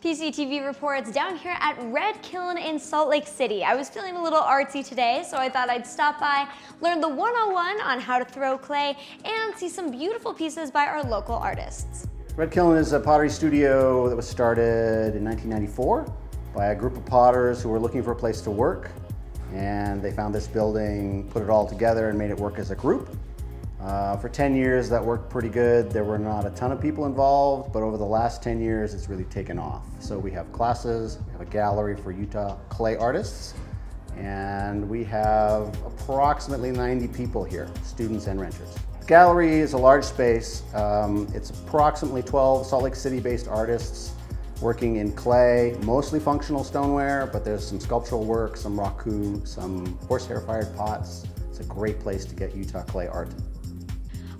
PCTV reports down here at Red Kiln in Salt Lake City. I was feeling a little artsy today, so I thought I'd stop by, learn the 101 on how to throw clay, and see some beautiful pieces by our local artists. Red Kiln is a pottery studio that was started in 1994 by a group of potters who were looking for a place to work. And they found this building, put it all together, and made it work as a group. For 10 years, that worked pretty good. There were not a ton of people involved, but over the last 10 years, it's really taken off. So we have classes, we have a gallery for Utah clay artists, and we have approximately 90 people here, students and renters. Gallery is a large space. It's approximately 12 Salt Lake City-based artists working in clay, mostly functional stoneware, but there's some sculptural work, some raku, some horsehair-fired pots. It's a great place to get Utah clay art.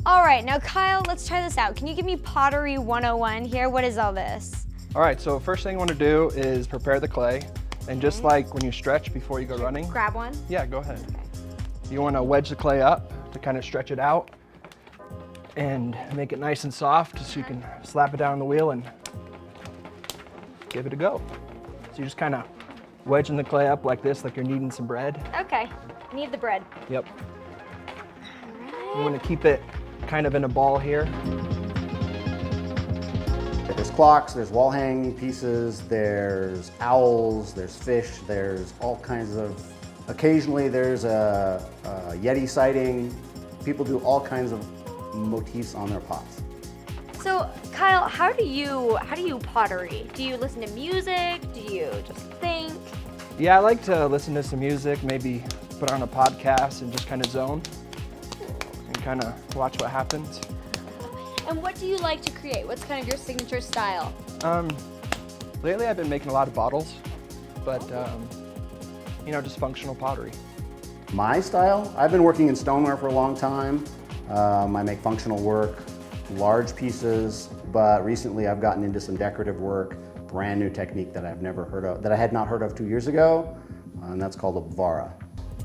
All right, now Kyle, let's try this out. Can you give me Pottery 101 here? What is all this? All right, so first thing you want to do is prepare the clay. And just like when you stretch before you go running. Grab one? Yeah, go ahead. Okay. You want to wedge the clay up to kind of stretch it out and make it nice and soft so you can slap it down on the wheel and give it a go. So you're just kind of wedging the clay up like this, like you're kneading some bread. Okay, need the bread. Yep. You want to keep it kind of in a ball here. There's clocks, there's wall hanging pieces, there's owls, there's fish, there's all kinds of, occasionally there's a Yeti sighting. People do all kinds of motifs on their pots. So Kyle, how do you pottery? Do you listen to music? Do you just think? Yeah, I like to listen to some music, maybe put on a podcast and just kind of zone and kind of watch what happens. And what do you like to create? What's kind of your signature style? Lately I've been making a lot of bottles, but you know, just functional pottery. My style? I've been working in stoneware for a long time. I make functional work, large pieces, but recently I've gotten into some decorative work, brand new technique that I've never heard of, that I had not heard of 2 years ago, and that's called a vara.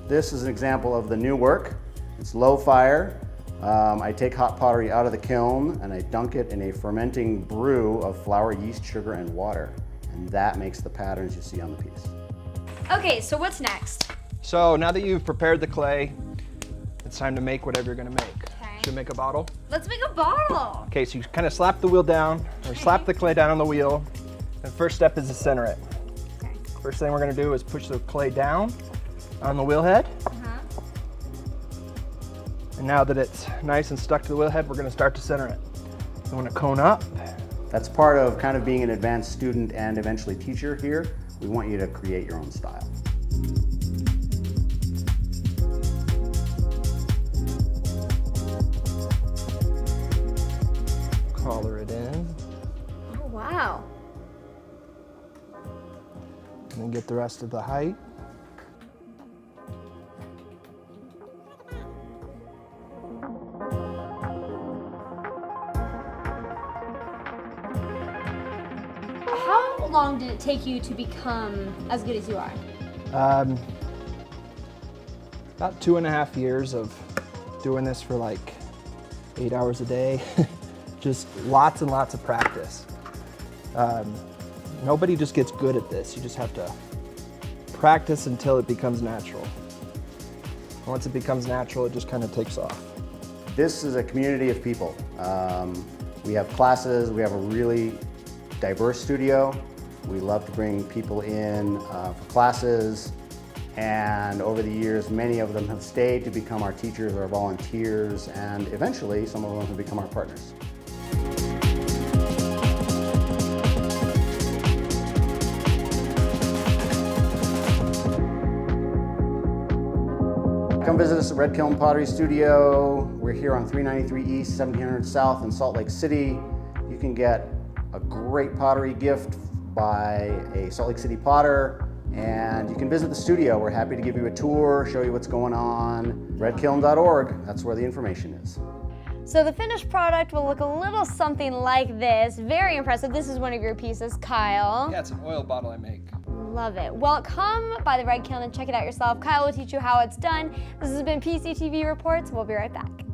This is an example of the new work. It's low fire. I take hot pottery out of the kiln and I dunk it in a fermenting brew of flour, yeast, sugar, and water. And that makes the patterns you see on the piece. Okay, so what's next? So now that you've prepared the clay, it's time to make whatever you're gonna make. Okay. Should we make a bottle? Let's make a bottle. Okay, so you kind of slap the wheel down, or slap the clay down on the wheel. The first step is to center it. Okay. First thing we're gonna do is push the clay down on the wheel head. And now that it's nice and stuck to the wheel head, we're gonna start to center it. You want to cone up. That's part of kind of being an advanced student and eventually teacher here. We want you to create your own style. Collar it in. Oh, wow. And then get the rest of the height. How long did it take you to become as good as you are? About 2.5 years of doing this for like 8 hours a day. Just lots and lots of practice. Nobody just gets good at this. You just have to practice until it becomes natural. Once it becomes natural, it just kind of takes off. This is a community of people. We have classes, we have a really diverse studio. We love to bring people in for classes, and over the years many of them have stayed to become our teachers or volunteers, and eventually some of them have become our partners. Come visit us at Red Kiln Pottery Studio. We're here on 393 East, 1700 South in Salt Lake City. You can get a great pottery gift by a Salt Lake City potter, and you can visit the studio. We're happy to give you a tour, show you what's going on. redkiln.org, that's where the information is. So the finished product will look a little something like this. Very impressive. This is one of your pieces, Kyle. Yeah, it's an oil bottle I make. Love it. Well, come by the Red Kiln and check it out yourself. Kyle will teach you how it's done. This has been PCTV Reports. We'll be right back.